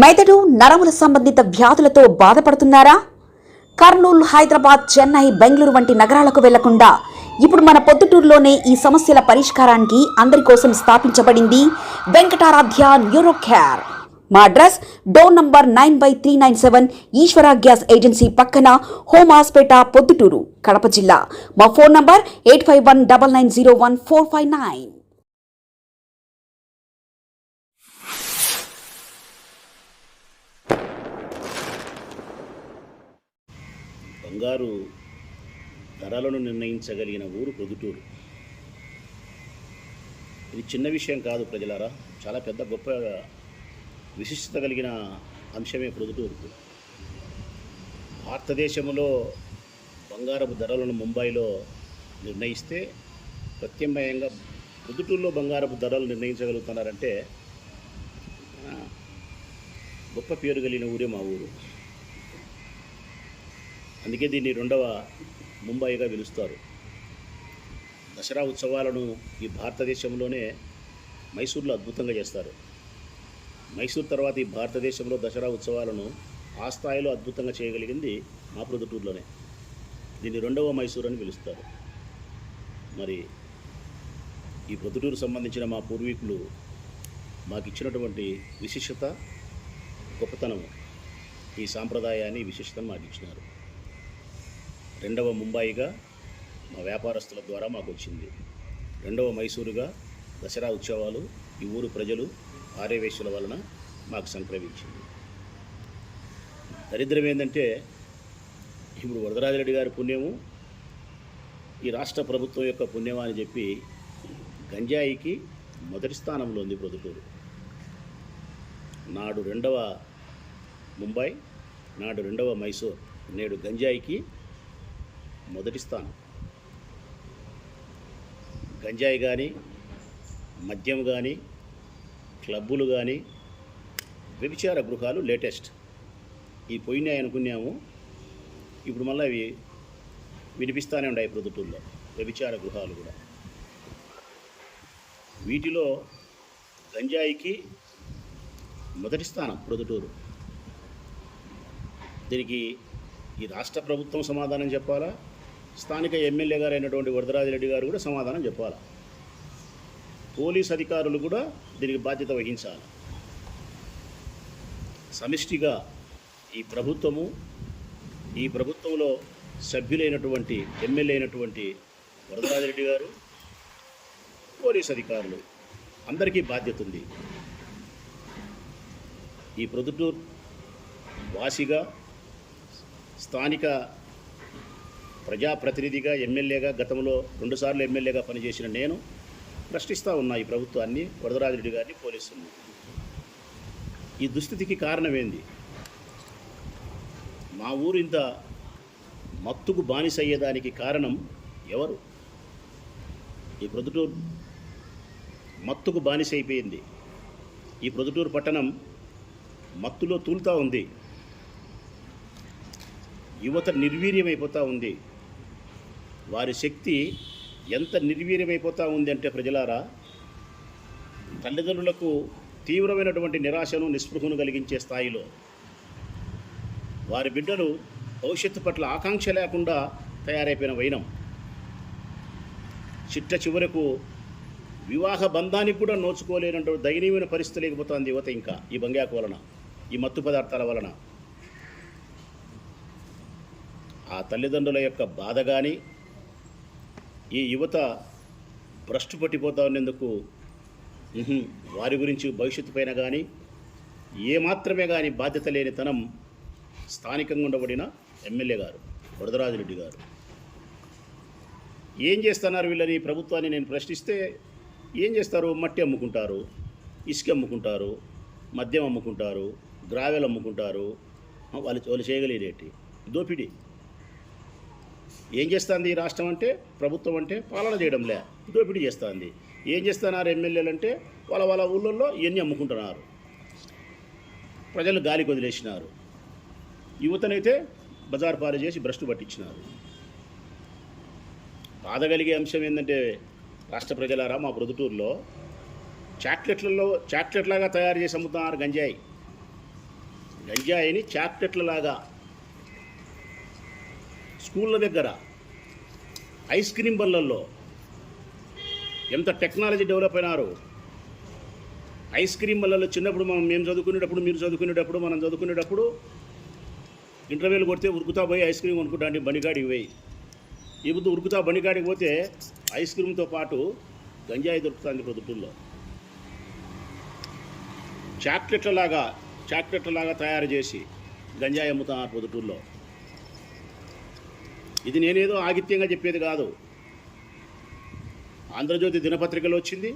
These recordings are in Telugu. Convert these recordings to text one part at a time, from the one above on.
మెదడు నరముల సంబంధిత వ్యాధులతో బాధపడుతున్నారా? కర్నూలు, హైదరాబాద్, చెన్నై, బెంగళూరు వంటి నగరాలకు వెళ్లకుండా ఇప్పుడు మన పొద్దుటూరులోనే ఈ సమస్యల పరిష్కారానికి అందరి కోసం స్థాపించబడింది వెంకటారాధ్య న్యూరో కేర్. మా అడ్రస్ డోర్ నంబర్ 9/397 ఈశ్వర గ్యాస్ ఏజెన్సీ పక్కన, హోమాస్పేట, పొద్దుటూరు, కడప జిల్లా. మా ఫోన్ నంబర్ 8519901459. బంగారు ధరలను నిర్ణయించగలిగిన ఊరు పొద్దుటూరు. ఇది చిన్న విషయం కాదు ప్రజలారా, చాలా పెద్ద గొప్ప విశిష్టత కలిగిన అంశమే పొద్దుటూరుకు. భారతదేశంలో బంగారపు ధరలను ముంబైలో నిర్ణయిస్తే ప్రత్యామ్నాయంగా పొద్దుటూరులో బంగారపు ధరలు నిర్ణయించగలుగుతున్నారంటే గొప్ప పేరు కలిగిన ఊరే మా ఊరు. అందుకే దీన్ని రెండవ ముంబైగా పిలుస్తారు. దసరా ఉత్సవాలను ఈ భారతదేశంలోనే మైసూర్లో అద్భుతంగా చేస్తారు. మైసూర్ తర్వాత ఈ భారతదేశంలో దసరా ఉత్సవాలను ఆ స్థాయిలో అద్భుతంగా చేయగలిగింది మా పొద్దుటూరులోనే. దీన్ని రెండవ మైసూర్ అని పిలుస్తారు. మరి ఈ పొద్దుటూరు సంబంధించిన మా పూర్వీకులు మాకు ఇచ్చినటువంటి విశిష్టత, గొప్పతనము, ఈ సాంప్రదాయాన్ని, విశిష్టతను మాకు ఇచ్చినారు. రెండవ ముంబాయిగా మా వ్యాపారస్తుల ద్వారా మాకు వచ్చింది. రెండవ మైసూరుగా దసరా ఉత్సవాలు ఈ ఊరు ప్రజలు, ఆర్యవేశ్యుల వలన మాకు సంక్రమించింది. దరిద్రం ఏంటంటే ఇప్పుడు వరదరాజిరెడ్డి గారి పుణ్యము, ఈ రాష్ట్ర ప్రభుత్వం యొక్క పుణ్యమా అని చెప్పి గంజాయికి మొదటి స్థానంలో ఉంది పొద్దుటూరు. నాడు రెండవ ముంబై, నాడు రెండవ మైసూర్, నేడు గంజాయికి మొదటి స్థానం. గంజాయి కానీ, మద్యం కానీ, క్లబ్బులు కానీ, వ్యభిచార గృహాలు లేటెస్ట్. ఈ పోయినాయి అనుకున్నాము, ఇప్పుడు మళ్ళీ అవి వినిపిస్తూనే ఉన్నాయి పొద్దుటూరులో, వ్యభిచార గృహాలు కూడా. వీటిలో గంజాయికి మొదటి స్థానం పొద్దుటూరు. దీనికి ఈ రాష్ట్ర ప్రభుత్వం సమాధానం చెప్పాలా, స్థానిక ఎమ్మెల్యే గారు అయినటువంటి వరదరాజిరెడ్డి గారు కూడా సమాధానం చెప్పాలి. పోలీస్ అధికారులు కూడా దీనికి బాధ్యత వహించాలి. సమిష్టిగా ఈ ప్రభుత్వంలో సభ్యులైనటువంటి ఎమ్మెల్యే అయినటువంటి వరదరాజిరెడ్డి గారు, పోలీస్ అధికారులు అందరికీ బాధ్యత ఉంది. ఈ పొద్దుటూరు వాసిగా, స్థానిక ప్రజాప్రతినిధిగా, ఎమ్మెల్యేగా, గతంలో 2 సార్లు ఎమ్మెల్యేగా పనిచేసిన నేను ప్రశ్నిస్తూ ఉన్నా ఈ ప్రభుత్వాన్ని, వరదరాజిరెడ్డి గారిని, పోలీసుల్ని. ఈ దుస్థితికి కారణం ఏంది? మా ఊరు ఇంత మత్తుకు బానిస అయ్యేదానికి కారణం ఎవరు? ఈ పొద్దుటూరు మత్తుకు బానిస అయిపోయింది. ఈ పొద్దుటూరు పట్టణం మత్తులో తూలుతూ ఉంది. యువత నిర్వీర్యమైపోతూ ఉంది. వారి శక్తి ఎంత నిర్వీర్యమైపోతూ ఉంది అంటే ప్రజలారా, తల్లిదండ్రులకు తీవ్రమైనటువంటి నిరాశను, నిస్పృహను కలిగించే స్థాయిలో వారి బిడ్డలు భవిష్యత్తు పట్ల ఆకాంక్ష లేకుండా తయారైపోయిన వైనం. చిట్ట చివరకు వివాహ బంధానికి కూడా నోచుకోలేనటువంటి దయనీయమైన పరిస్థితి లేకపోతుంది యువత. ఇంకా ఈ బంగాకు వలన, ఈ మత్తు పదార్థాల వలన ఆ తల్లిదండ్రుల యొక్క బాధ కానీ, ఈ యువత భ్రష్టు పట్టిపోతా ఉన్నందుకు వారి గురించి భవిష్యత్తు పైన కానీ ఏమాత్రమే కానీ బాధ్యత లేనితనం స్థానికంగా ఉండబడిన ఎమ్మెల్యే గారు, వరదరాజిరెడ్డి గారు. ఏం చేస్తున్నారు వీళ్ళని, ప్రభుత్వాన్ని నేను ప్రశ్నిస్తే ఏం చేస్తారు? మట్టి అమ్ముకుంటారు, ఇసుక అమ్ముకుంటారు, మద్యం అమ్ముకుంటారు, గ్రావెల్ అమ్ముకుంటారు. వాళ్ళు చేయగలిగేటి దోపిడీ. ఏం చేస్తుంది ఈ రాష్ట్రం అంటే, ప్రభుత్వం అంటే పాలన చేయడంలే, దోపిడీ చేస్తుంది. ఏం చేస్తున్నారు ఎమ్మెల్యేలు అంటే, వాళ్ళ ఊళ్ళల్లో ఇవన్నీ అమ్ముకుంటున్నారు, ప్రజలు గాలికి వదిలేసినారు, యువతనైతే బజార్ పాలు చేసి భ్రష్టు పట్టించినారు. బాధ కలిగే అంశం ఏంటంటే రాష్ట్ర ప్రజలారా, మా పొద్దుటూరులో చాక్లెట్లాగా తయారు చేసి అమ్ముతున్నారు గంజాయి. గంజాయిని చాక్లెట్లలాగా స్కూళ్ళ దగ్గర, ఐస్ క్రీమ్ బళ్ళల్లో ఎంత టెక్నాలజీ డెవలప్ అయినారు. ఐస్ క్రీమ్ బళ్ళల్లో చిన్నప్పుడు మేము చదువుకునేటప్పుడు, మీరు చదువుకునేటప్పుడు, మనం చదువుకునేటప్పుడు ఇంటర్వ్యూలు కొడితే ఉరుకుతా పోయి ఐస్ క్రీమ్ కొనుక్కుంటా అంటే బండిగాడికి పోయి, ఈ బుద్ధి ఉరుకుతా బండిగాడికి పోతే ఐస్ క్రీమ్తో పాటు గంజాయి దొరుకుతుంది పొద్దుటూరులో. చాక్లెట్లలాగా తయారు చేసి గంజాయి అమ్ముతున్నారు పొద్దుటూరులో. ఇది నేనేదో ఆగిత్యంగా చెప్పేది కాదు. ఆంధ్రజ్యోతి దినపత్రికలో వచ్చింది,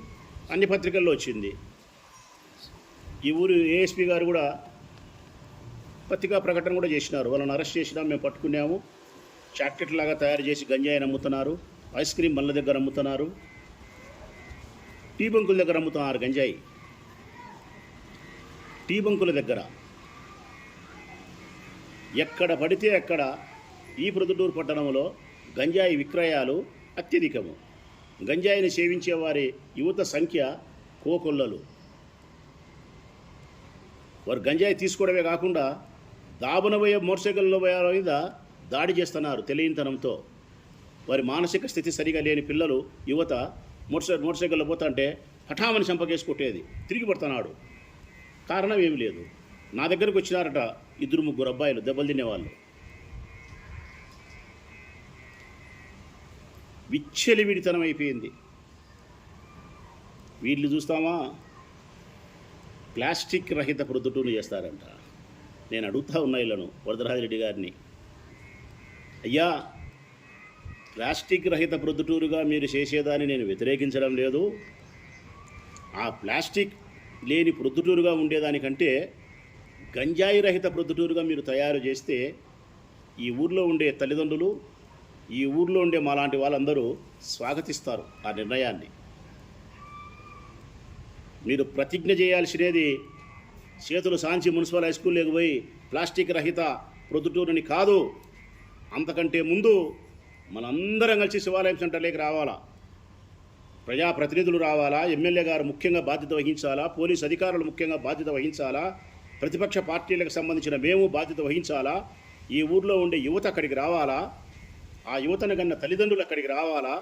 అన్ని పత్రికల్లో వచ్చింది. ఈ ఊరు ఏఎస్పీ గారు కూడా పత్రికా ప్రకటన కూడా చేసినారు. వాళ్ళని అరెస్ట్ చేసినాం, మేము పట్టుకున్నాము, చాక్లెట్లాగా తయారు చేసి గంజాయిని అమ్ముతున్నారు, ఐస్ క్రీమ్ బండ్ల దగ్గర అమ్ముతున్నారు, టీ బంకుల దగ్గర అమ్ముతున్నారు గంజాయి. టీ బంకుల దగ్గర ఎక్కడ పడితే అక్కడ ఈ ప్రొద్దుటూరు పట్టణంలో గంజాయి విక్రయాలు అత్యధికము. గంజాయిని సేవించే వారి యువత సంఖ్య కోకొల్లలు. వారు గంజాయి తీసుకోవడమే కాకుండా దాబనబోయే మోటార్సైకిల్లో మీద దాడి చేస్తున్నారు తెలియనితనంతో. వారి మానసిక స్థితి సరిగా లేని పిల్లలు, యువత మోటార్సైకిల్లో పోతుంటే హఠామని చంపకేసి కొట్టేది, తిరిగి పడుతున్నాడు. కారణం ఏమి లేదు. నా దగ్గరకు వచ్చినారట 2-3 అబ్బాయిలు దెబ్బలు తినేవాళ్ళు. విచ్చలివిడితనం అయిపోయింది. వీళ్ళు చూస్తామా ప్లాస్టిక్ రహిత ప్రొద్దుటూరు చేస్తారంట. నేను అడుగుతా ఉన్నా వీళ్ళను, వరదరాజిరెడ్డి గారిని, అయ్యా ప్లాస్టిక్ రహిత ప్రొద్దుటూరుగా మీరు చేసేదాన్ని నేను వ్యతిరేకించడం లేదు. ఆ ప్లాస్టిక్ లేని ప్రొద్దుటూరుగా ఉండేదానికంటే గంజాయి రహిత ప్రొద్దుటూరుగా మీరు తయారు చేస్తే ఈ ఊర్లో ఉండే తల్లిదండ్రులు, ఈ ఊర్లో ఉండే మాలాంటి వాళ్ళందరూ స్వాగతిస్తారు ఆ నిర్ణయాన్ని. మీరు ప్రతిజ్ఞ చేయాల్సినది చేతులు సాంచి మున్సిపల్ హై స్కూల్లోకి పోయి ప్లాస్టిక్ రహిత ప్రొద్దుటూరుని కాదు, అంతకంటే ముందు మనందరం కలిసి శివాలయం సెంటర్లోకి రావాలా. ప్రజాప్రతినిధులు రావాలా, ఎమ్మెల్యే గారు ముఖ్యంగా బాధ్యత వహించాలా, పోలీసు అధికారులు ముఖ్యంగా బాధ్యత వహించాలా, ప్రతిపక్ష పార్టీలకు సంబంధించిన మేము బాధ్యత వహించాలా, ఈ ఊర్లో ఉండే యువత అక్కడికి రావాలా, ఆ యువతను కన్నా తల్లిదండ్రులు అక్కడికి రావాలా.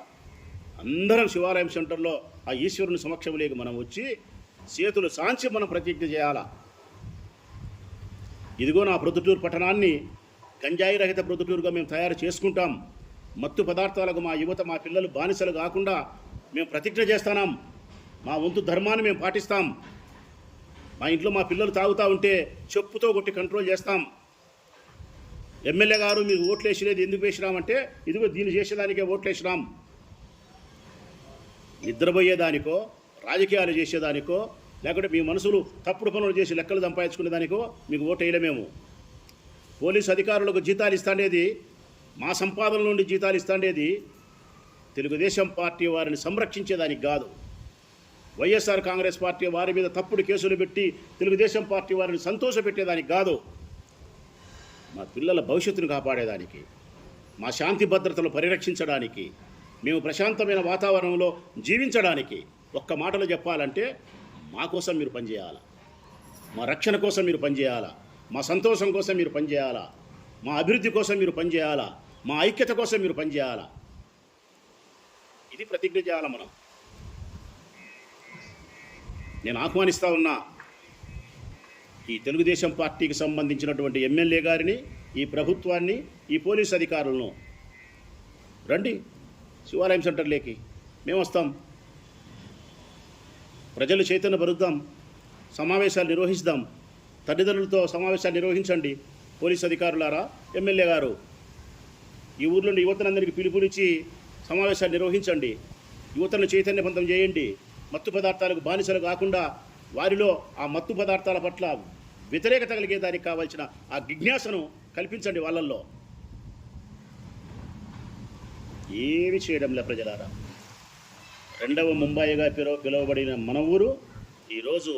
అందరం శివాలయం సెంటర్లో ఆ ఈశ్వరుని సమక్షంలోకి మనం వచ్చి చేతులు సాంచి మనం ప్రతిజ్ఞ చేయాలా. ఇదిగో నా ప్రొద్దుటూరు పట్టణాన్ని గంజాయి రహిత ప్రొద్దుటూరుగా మేము తయారు చేసుకుంటాం. మత్తు పదార్థాలకు మా యువత, మా పిల్లలు బానిసలు కాకుండా మేము ప్రతిజ్ఞ చేస్తున్నాం. మా వంతు ధర్మాన్ని మేము పాటిస్తాం. మా ఇంట్లో మా పిల్లలు తాగుతూ ఉంటే చెప్పుతో కొట్టి కంట్రోల్ చేస్తాం. ఎమ్మెల్యే గారు మీరు ఓట్లు వేసినది ఎందుకు వేసినామంటే ఇదిగో దీన్ని చేసేదానికే ఓట్లు వేసినాం. నిద్రపోయేదానికో, రాజకీయాలు చేసేదానికో, లేకుంటే మీ మనసులు తప్పుడు పనులు చేసి లెక్కలు సంపాదించుకునేదానికో మీకు ఓటు వేయలేమేమో. పోలీసు అధికారులకు జీతాలు ఇస్తాండేది, మా సంపాదన నుండి జీతాలు ఇస్తాండేది తెలుగుదేశం పార్టీ వారిని సంరక్షించేదానికి కాదు. వైఎస్ఆర్ కాంగ్రెస్ పార్టీ వారి మీద తప్పుడు కేసులు పెట్టి తెలుగుదేశం పార్టీ వారిని సంతోషపెట్టేదానికి కాదు. మా పిల్లల భవిష్యత్తును కాపాడేదానికి, మా శాంతి భద్రతలు పరిరక్షించడానికి, మేము ప్రశాంతమైన వాతావరణంలో జీవించడానికి. ఒక్క మాటలో చెప్పాలంటే మా కోసం మీరు పనిచేయాలా, మా రక్షణ కోసం మీరు పనిచేయాలా, మా సంతోషం కోసం మీరు పనిచేయాలా, మా అభివృద్ధి కోసం మీరు పనిచేయాలా, మా ఐక్యత కోసం మీరు పనిచేయాలా. ఇది ప్రతిజ్ఞ చేయాలా మనం. నేను ఆహ్వానిస్తూ ఉన్నా ఈ తెలుగుదేశం పార్టీకి సంబంధించినటువంటి ఎమ్మెల్యే గారిని, ఈ ప్రభుత్వాన్ని, ఈ పోలీసు అధికారులను, రండి శివాలయం సెంటర్లోకి, మేము వస్తాం. ప్రజలు చైతన్యపరుద్దాం, సమావేశాలు నిర్వహిస్తాం. తల్లిదండ్రులతో సమావేశాలు నిర్వహించండి. పోలీసు అధికారులారా, ఎమ్మెల్యే గారు ఈ ఊర్లో యువతనందరికీ పిలుపునిచ్చి సమావేశాలు నిర్వహించండి. యువతను చైతన్యవంతం చేయండి. మత్తు పదార్థాలకు బానిసలు కాకుండా వారిలో ఆ మత్తు పదార్థాల పట్ల వ్యతిరేకత కలిగేదానికి కావాల్సిన ఆ జిజ్ఞాసను కల్పించండి వాళ్ళల్లో. ఏమి చేయడంలే ప్రజలారా. రెండవ ముంబాయిగా పిలువబడిన మన ఊరు ఈరోజు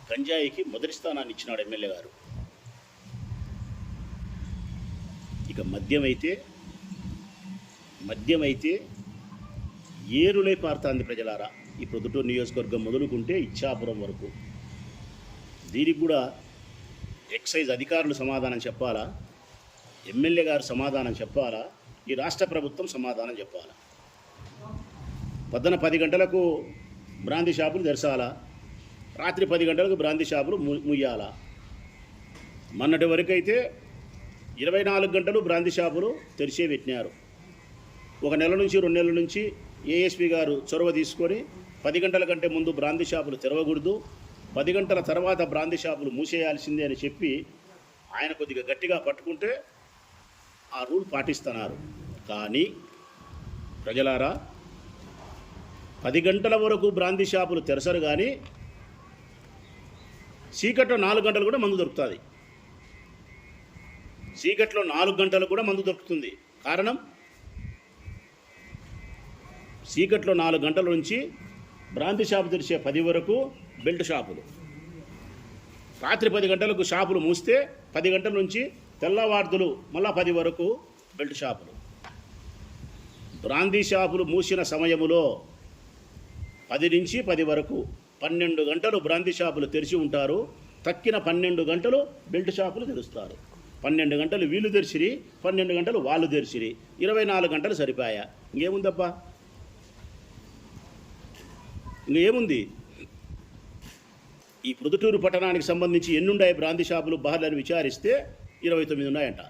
గంజాయికి మొదటి స్థానాన్ని ఇచ్చినాడు ఎమ్మెల్యే గారు. ఇక మద్యం అయితే ఏరులై పారుతుంది ప్రజలారా. ఈ ప్రొద్దుటూరు నియోజకవర్గం మొదలుకుంటే ఇచ్చాపురం వరకు దీనికి కూడా ఎక్సైజ్ అధికారులు సమాధానం చెప్పాలా, ఎమ్మెల్యే గారు సమాధానం చెప్పాలా, ఈ రాష్ట్ర ప్రభుత్వం సమాధానం చెప్పాలా? పొద్దున 10 గంటలకు బ్రాందీ షాపులు తెరచాలా, రాత్రి 10 గంటలకు బ్రాందీ షాపులు ముయ్యాలా? మొన్నటి వరకు అయితే 24 గంటలు బ్రాందీ షాపులు తెరిచే పెట్టినారు. 1 నెల నుంచి 2 నెలల నుంచి ఏఎస్పీ గారు చొరవ తీసుకొని 10 గంటల కంటే ముందు బ్రాందీ షాపులు తెరవకూడదు, 10 గంటల తర్వాత బ్రాందీ షాపులు మూసేయాల్సిందే అని చెప్పి ఆయన కొద్దిగా గట్టిగా పట్టుకుంటే ఆ రూల్ పాటిస్తున్నారు. కానీ ప్రజలారా, 10 గంటల వరకు బ్రాందీ షాపులు తెరసరు, కానీ చీకట్లో 4 గంటలు కూడా మందు దొరుకుతుంది. చీకట్లో 4 గంటలు కూడా మందు దొరుకుతుంది. కారణం, చీకట్లో 4 గంటల నుంచి బ్రాందీ షాపు తెరిచే 10 వరకు బెల్ట్ షాపులు, రాత్రి 10 గంటలకు షాపులు మూస్తే 10 గంటల నుంచి తెల్లవార్దులు మళ్ళా 10 వరకు బెల్ట్ షాపులు. బ్రాందీ షాపులు మూసిన సమయములో 10 నుంచి 10 వరకు 12 గంటలు బ్రాందీ షాపులు తెరిచి ఉంటారు. తక్కిన 12 గంటలు బెల్ట్ షాపులు తెరుస్తారు. 12 గంటలు వీళ్ళు తెరిచిరి, 12 గంటలు వాళ్ళు తెరిచిరి, 24 గంటలు సరిపోయా. ఇంకేముందబ్బా, ఇంకేముంది? ఈ ప్రొద్దుటూరు పట్టణానికి సంబంధించి ఎన్నున్నాయి బ్రాందీ షాపులు బార్లని విచారిస్తే 29 ఉన్నాయంట.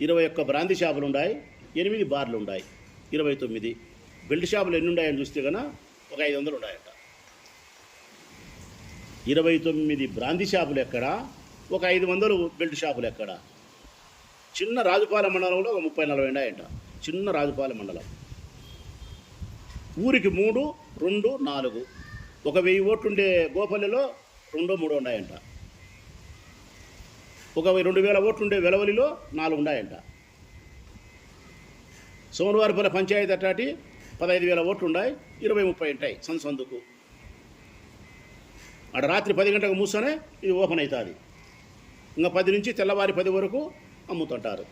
21 బ్రాందీ షాపులు ఉన్నాయి, 8 బార్లు ఉన్నాయి, 29. బెల్ట్ షాపులు ఎన్ని ఉన్నాయని చూస్తే కన్నా ఒక 500 ఉన్నాయంట. 29 బ్రాందీ షాపులు ఎక్కడ, ఒక 500 బెల్ట్ షాపులు ఎక్కడ? చిన్న రాజుపాలెం మండలంలో ఒక 30-40 ఉన్నాయంట. చిన్న రాజుపాలెం మండలం, ఊరికి 3, 2, 4, ఒక 1000 ఓట్లుండే గోపల్లిలో 2-3 ఉన్నాయంట. ఒక 2000 ఓట్లుండే వెలవలిలో 4 ఉన్నాయంట. సోమవారపల్లి పంచాయతీ అట్టాటి 15,000 ఓట్లు ఉన్నాయి, 20-30 ఉంటాయి సందుకు. అక్కడ రాత్రి 10 గంటలకు మూస్తేనే ఇది ఓపెన్ అవుతుంది. ఇంకా 10 నుంచి తెల్లవారి 10 వరకు అమ్ముతుంటారు.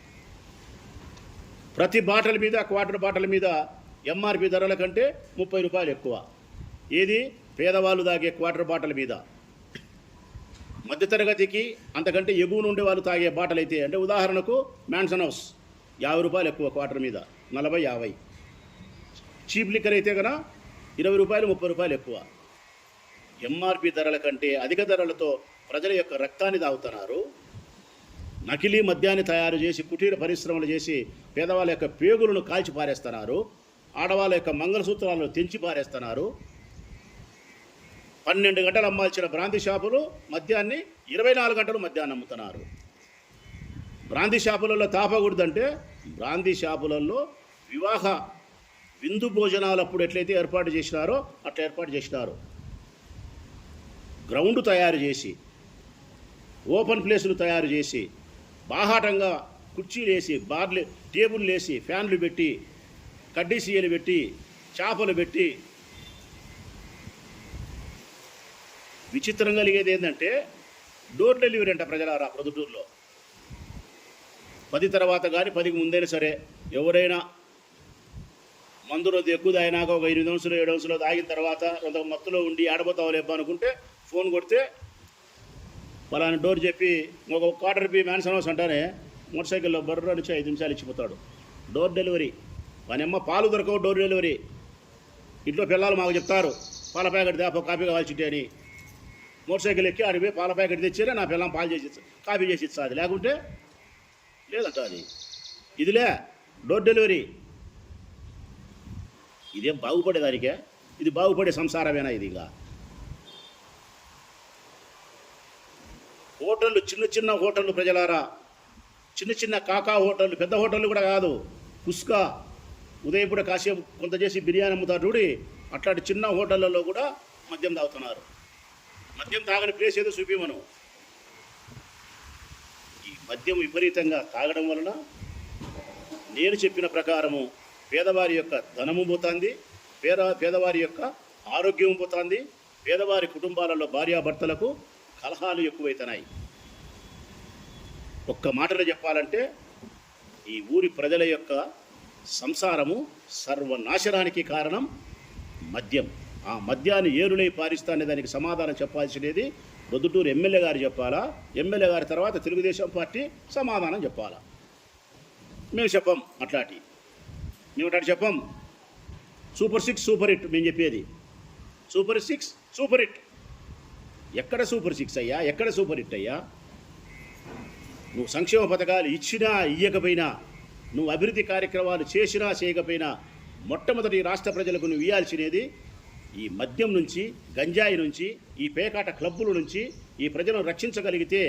ప్రతి బాటల మీద, క్వార్టర్ బాటల మీద ఎంఆర్పి ధరల కంటే 30 రూపాయలు ఎక్కువ. ఏది? పేదవాళ్ళు తాగే క్వార్టర్ బాటల మీద. మధ్యతరగతికి అంతకంటే ఎగువన ఉండే వాళ్ళు తాగే బాటలు అయితే, అంటే ఉదాహరణకు మ్యాన్సన్ హౌస్ 50 రూపాయలు ఎక్కువ క్వార్టర్ మీద, 40-50. చీప్ లిక్కర్ అయితే కన్నా 20 రూపాయలు 30 రూపాయలు ఎక్కువ. ఎంఆర్పి ధరల కంటే అధిక ధరలతో ప్రజల యొక్క రక్తాన్ని తాగుతున్నారు. నకిలీ మద్యాన్ని తయారు చేసి కుటీర పరిశ్రమలు చేసి పేదవాళ్ళ యొక్క పేగులను కాల్చి పారేస్తున్నారు. ఆడవాళ్ళ యొక్క మంగళసూత్రాలను తెంచి పారేస్తున్నారు. 12 గంటలు అమ్మాల్సిన బ్రాందీ షాపులు మద్యాన్ని 24 గంటలు మద్యాన్ని అమ్ముతున్నారు. బ్రాందీ షాపులలో తాపకూడదంటే, బ్రాందీ షాపులలో వివాహ విందు భోజనాలు అప్పుడు ఎట్లయితే ఏర్పాటు చేసినారో అట్లా ఏర్పాటు చేసినారు. గ్రౌండ్ తయారు చేసి, ఓపెన్ ప్లేసులు తయారు చేసి, బాహాటంగా కుర్చీలు వేసి, బార్లు టేబుల్ వేసి, ఫ్యాన్లు పెట్టి, కడ్డీ సీయలు పెట్టి, చేపలు పెట్టి. విచిత్రం కలిగేది ఏంటంటే, డోర్ డెలివరీ అంట ప్రజలారా. ప్రొద్దుటూరులో 10 తర్వాత కానీ 10కి ముందైనా సరే ఎవరైనా మందు రోజు ఎక్కువ తాగినాక ఒక 8 అంశాలు 7 అంశాలు తాగిన తర్వాత కొంత మత్తులో ఉండి ఆడబోతావు లేబ్బా అనుకుంటే ఫోన్ కొడితే పలానా డోర్ చెప్పి ఒక క్వార్టర్ పి మ్యాన్సన్ హౌస్ అంటానే మోటార్ సైకిల్లో బర్ర నుంచి 5 నిమిషాలు ఇచ్చిపోతాడు. Door delivery. వానమ్మ పాలు దొరకవు, డోర్ డెలివరీ. ఇంట్లో పిల్లలు మాకు చెప్తారు, పాల ప్యాకెట్ తేపో కాఫీ కావాల్సింటే అని. మోటార్ సైకిల్ ఎక్కి ఆడిపోయి పాల ప్యాకెట్ తెచ్చేనే నా పిల్లం పాలు చేసి కాఫీ చేసి ఇస్తుంది, లేకుంటే లేదంట. అది ఇదిలే డోర్ డెలివరీ. ఇదేం బాగుపడేదానికే? ఇది బాగుపడే సంసారమేనా ఇది? ఇంకా హోటళ్ళు, చిన్న చిన్న హోటళ్ళు ప్రజలారా, చిన్న చిన్న కాకా హోటళ్ళు, పెద్ద హోటళ్ళు కూడా కాదు. కుస్కా ఉదయపూట కాసేపు కొంత చేసి బిర్యానీ అమ్ముతారు చూడి, అట్లాంటి చిన్న హోటళ్ళలో కూడా మద్యం తాగుతున్నారు. మద్యం తాగని ప్లేస్ ఏదో చూపిమను. ఈ మద్యం విపరీతంగా తాగడం వలన నేను చెప్పిన ప్రకారము పేదవారి యొక్క ధనము పోతుంది, పేదవారి యొక్క ఆరోగ్యం పోతుంది, పేదవారి కుటుంబాలలో భార్యాభర్తలకు కలహాలు ఎక్కువైతున్నాయి. ఒక్క మాటలో చెప్పాలంటే ఈ ఊరి ప్రజల యొక్క సంసారము సర్వనాశనానికి కారణం మద్యం. ఆ మద్యాన్ని ఏరులై పారిస్తా అనే దానికి సమాధానం చెప్పాల్సినది ప్రొద్దుటూరు ఎమ్మెల్యే గారు చెప్పాలా, ఎమ్మెల్యే గారి తర్వాత తెలుగుదేశం పార్టీ సమాధానం చెప్పాలా. మేము చెప్పం అట్లాంటి, మేము అట్లాంటి చెప్పం. సూపర్ 6 సూపర్ హిట్ మేము చెప్పేది. Super 6 super hit. ఎక్కడ సూపర్ 6 అయ్యా, ఎక్కడ సూపర్ హిట్ అయ్యా? నువ్వు సంక్షేమ పథకాలు ఇచ్చినా ఇయ్యకపోయినా, నువ్వు అభివృద్ధి కార్యక్రమాలు చేసినా చేయకపోయినా, మొట్టమొదటి రాష్ట్ర ప్రజలకు నువ్వు ఇవ్వాల్సినది ఈ మద్యం నుంచి, గంజాయి నుంచి, ఈ పేకాట క్లబ్బుల నుంచి ఈ ప్రజలను రక్షించగలిగితే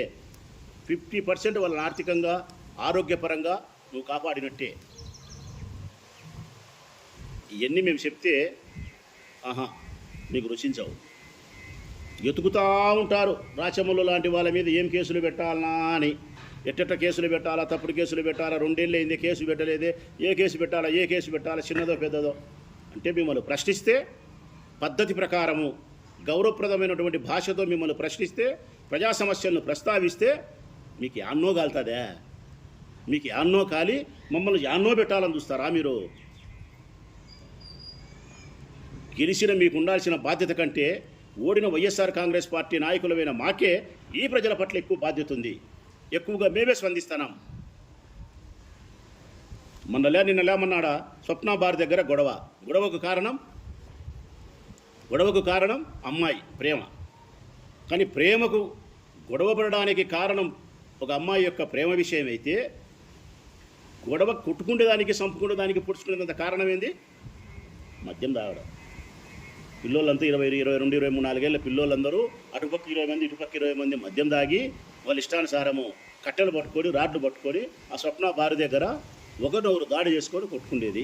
50% వాళ్ళని ఆర్థికంగా, ఆరోగ్యపరంగా నువ్వు కాపాడినట్టే. ఇవన్నీ మేము చెప్తే మీకు రుచించవు. ఎతుకుతూ ఉంటారు రాచమల్లు లాంటి వాళ్ళ మీద ఏం కేసులు పెట్టాలనా అని. ఎట్టెట్ట కేసులు పెట్టాలా, తప్పుడు కేసులు పెట్టాలా, 2 ఏళ్ళు అయింది కేసు పెట్టలేదే, ఏ కేసు పెట్టాలా, చిన్నదో పెద్దదో అంటే మిమ్మల్ని ప్రశ్నిస్తే పద్ధతి ప్రకారము గౌరవప్రదమైనటువంటి భాషతో మిమ్మల్ని ప్రశ్నిస్తే, ప్రజా సమస్యలను ప్రస్తావిస్తే మీకు యాన్నో కాలుతుందే? మీకు యాన్నో కాలి మమ్మల్ని యాన్నో పెట్టాలని చూస్తారా మీరు? గెలిచిన మీకు ఉండాల్సిన బాధ్యత కంటే ఓడిన వైఎస్ఆర్ కాంగ్రెస్ పార్టీ నాయకులమైన మాకే ఈ ప్రజల పట్ల ఎక్కువ బాధ్యత ఉంది. ఎక్కువగా మేమే స్పందిస్తున్నాం. నిన్నలేమన్నాడా స్వప్న బార్ దగ్గర గొడవకు కారణం అమ్మాయి ప్రేమ. కానీ ప్రేమకు గొడవపడడానికి కారణం ఒక అమ్మాయి యొక్క ప్రేమ విషయం అయితే, గొడవ కొట్టుకునేదానికి, చంపుకునేదానికి, పుడుచుకునేంత కారణం ఏంది? మద్యం తాగడం. పిల్లోళ్ళంతా 20, 22, 23, 24 ఏళ్ళ పిల్లోళ్ళందరూ అటుపక్క 20 మంది, ఇటుపక్క 20 మంది మద్యం తాగి వాళ్ళ ఇష్టానుసారము కట్టెలు పట్టుకొని, రాడ్లు పట్టుకొని ఆ స్వప్న బారు దగ్గర ఒకరినొకరు దాడి చేసుకొని కొట్టుకునేది.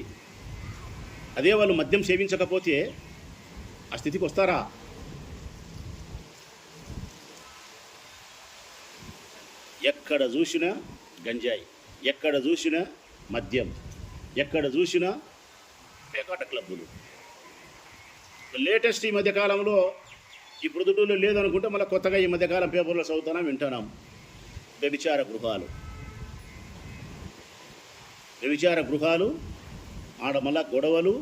అదే వాళ్ళు మద్యం సేవించకపోతే ఆ స్థితికి వస్తారా? ఎక్కడ చూసినా గంజాయి, ఎక్కడ చూసినా మద్యం, ఎక్కడ చూసినా పేకాట క్లబ్బులు. లేటెస్ట్ ఈ మధ్యకాలంలో ఈ ప్రొద్దుటూరులో లేదనుకుంటే మళ్ళీ కొత్తగా ఈ మధ్యకాలం పేపర్లో చదువుతున్నాం, వింటున్నాం. వ్యభిచార గృహాలు ఆడ మళ్ళా గొడవలు.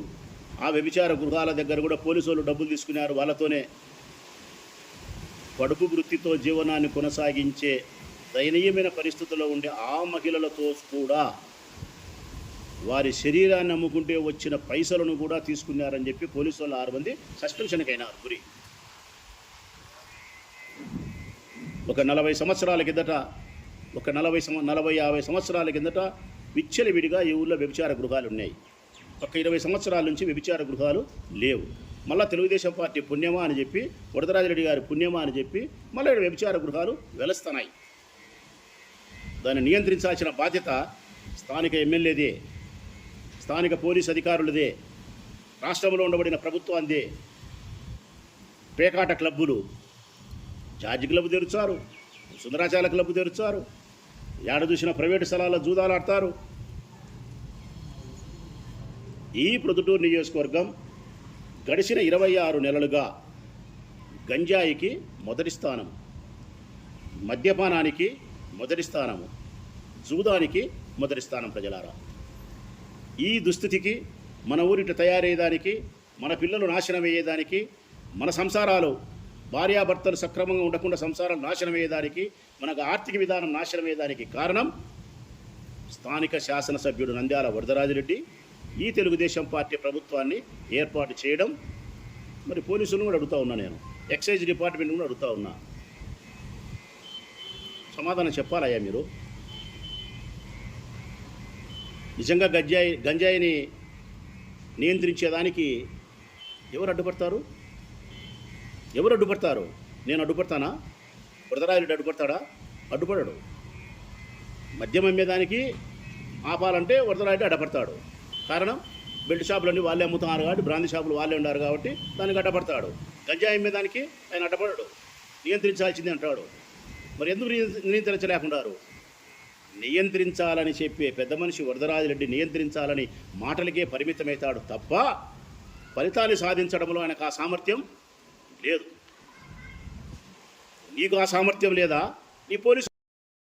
ఆ వ్యభిచార గృహాల దగ్గర కూడా పోలీసు వాళ్ళు డబ్బులు తీసుకున్నారు. వాళ్ళతోనే కడుపు వృత్తితో జీవనాన్ని కొనసాగించే దయనీయమైన పరిస్థితుల్లో ఉండే ఆ మహిళలతో కూడా వారి శరీరాన్ని అమ్ముకుంటే వచ్చిన పైసలను కూడా తీసుకున్నారని చెప్పి పోలీసు వాళ్ళు 6 మంది సస్పెన్షన్కి అయినారు. గురి ఒక 40 సంవత్సరాల కిందట, ఒక 40-50 సంవత్సరాల కిందట విచ్చలవిడిగా ఈ ఊళ్ళో వ్యభిచార గృహాలు ఉన్నాయి. ఒక 20 సంవత్సరాల నుంచి వ్యభిచార గృహాలు లేవు. మళ్ళీ తెలుగుదేశం పార్టీ పుణ్యమా అని చెప్పి, వరదరాజిరెడ్డి గారి పుణ్యమా అని చెప్పి మళ్ళీ వ్యభిచార గృహాలు వెలుస్తున్నాయి. దాన్ని నియంత్రించాల్సిన బాధ్యత స్థానిక ఎమ్మెల్యేదే, స్థానిక పోలీస్ అధికారులదే, రాష్ట్రంలో ఉండబడిన ప్రభుత్వాందే. పేకాట క్లబ్బులు, జార్జి క్లబ్ తెరుచారు, సుందరాచార్య క్లబ్ తెరుచారు, ఏడ చూసిన ప్రైవేటు స్థలాల్లో జూదాలు ఆడతారు. ఈ ప్రొద్దుటూరు నియోజకవర్గం గడిచిన 26 నెలలుగా గంజాయికి మొదటి స్థానం, మద్యపానానికి మొదటి స్థానము, జూదానికి మొదటి స్థానం. ప్రజలారా, ఈ దుస్థితికి, మన ఊరిట తయారయ్యేదానికి, మన పిల్లలు నాశనం అయ్యేదానికి, మన సంసారాలు, భార్యాభర్తలు సక్రమంగా ఉండకుండా సంసారాలు నాశనం అయ్యేదానికి, మనకు ఆర్థిక విధానం నాశనం అయ్యేదానికి కారణం స్థానిక శాసనసభ్యుడు నంద్యాల వరదరాజిరెడ్డి ఈ తెలుగుదేశం పార్టీ ప్రభుత్వాన్ని ఏర్పాటు చేయడం. మరి పోలీసులను కూడా అడుగుతూ ఉన్నా, నేను ఎక్సైజ్ డిపార్ట్మెంట్ కూడా అడుగుతూ ఉన్నా, సమాధానం చెప్పాలయ్యా మీరు. నిజంగా గంజాయిని నియంత్రించేదానికి ఎవరు అడ్డుపడతారు? నేను అడ్డుపడతానా? వరదరాజిరెడ్డి అడ్డుపడతాడా? అడ్డుపడడు. మద్యం అమ్మేదానికి ఆపాలంటే వరదరాజిరెడ్డి అడ్డపడతాడు. కారణం, బెల్ట్ షాపులన్నీ వాళ్ళే అమ్ముతున్నారు కాబట్టి, బ్రాందీ షాపులు వాళ్ళే ఉన్నారు కాబట్టి దానికి అడ్డపడతాడు. గంజాయి అమ్మేదానికి ఆయన అడ్డపడడు, నియంత్రించాల్సిందే అంటాడు. మరి ఎందుకు నియంత్రించలేకున్నారు? నియంత్రించాలని చెప్పే పెద్ద మనిషి వరదరాజిరెడ్డి నియంత్రించాలని మాటలకే పరిమితమవుతాడు తప్ప ఫలితాన్ని సాధించడంలో ఆయనకు ఆ సామర్థ్యం లేదు. నీకు ఆ సామర్థ్యం లేదా? నీ పోలీసు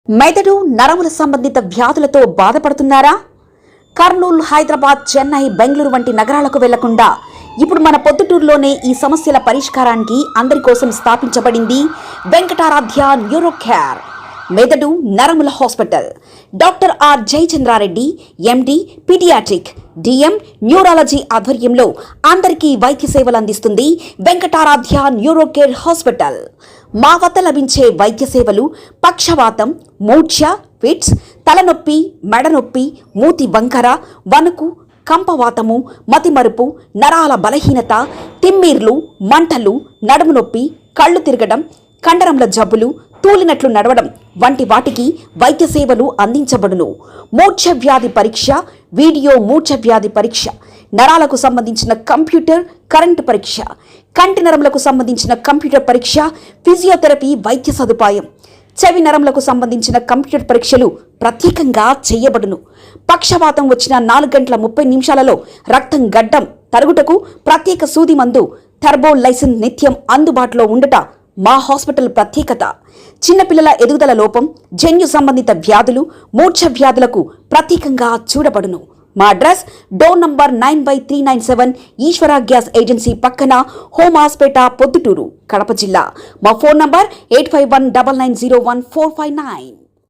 మెదడు నరముల సంబంధిత వ్యాధులతో బాధపడుతున్నారా? కర్నూలు, హైదరాబాద్, చెన్నై, బెంగళూరు వంటి నగరాలకు వెళ్లకుండా ఇప్పుడు మన పొద్దుటూరులోనే ఈ సమస్యల పరిష్కారానికి అందరి కోసం స్థాపించబడింది వెంకటారాధ్య న్యూరో కేర్ మెదడు నరముల hospital. Doctor R Jayachandra Reddy MD paediatric DM neurology ఆధ్వర్యంలో అందరికీ వైద్య సేవలు అందిస్తుంది వెంకటారాధ్య న్యూరో కేర్ హాస్పిటల్. మా వద్ద లభించే వైద్య సేవలు పక్షవాతం, మూర్ఛ, ఫిట్స్, తలనొప్పి, మెడనొప్పి, మూతి వంకర, వణుకు, కంపవాతము, మతిమరుపు, నరాల బలహీనత, తిమ్మిర్లు, మంటలు, నడుము నొప్పి, కళ్ళు తిరగడం, కండరముల జబ్బులు, తూలినట్లు నడవడం వంటి వాటికి వైద్య సేవలు అందించబడును. మూర్ఛ వ్యాధి పరీక్ష, వీడియో మూర్ఛ వ్యాధి పరీక్ష, నరాలకు సంబంధించిన కంప్యూటర్ కరెంటు పరీక్ష, కంటి నరములకు సంబంధించిన కంప్యూటర్ పరీక్ష, ఫిజియోథెరపీ వైద్య సదుపాయం, చెవి నరములకు సంబంధించిన కంప్యూటర్ పరీక్షలు ప్రత్యేకంగా చేయబడును. పక్షవాతం వచ్చిన 4 గంటల 30 నిమిషాలలో రక్తం గడ్డం తరుగుటకు ప్రత్యేక సూది మందు థర్బోలైసిన్ నిత్యం అందుబాటులో ఉండుట మా హాస్పిటల్ ప్రత్యేకత. చిన్నపిల్లల ఎదుగుదల లోపం, జన్యు సంబంధిత వ్యాధులు, మూర్ఛ వ్యాధులకు ప్రత్యేకంగా చూడబడును. మా అడ్రస్ డోర్ నంబర్ 9/397 ఈశ్వర గ్యాస్ ఏజెన్సీ పక్కన, హోమాస్పేట, పొద్దుటూరు, కడప జిల్లా. మా ఫోన్ నంబర్ 8519901459.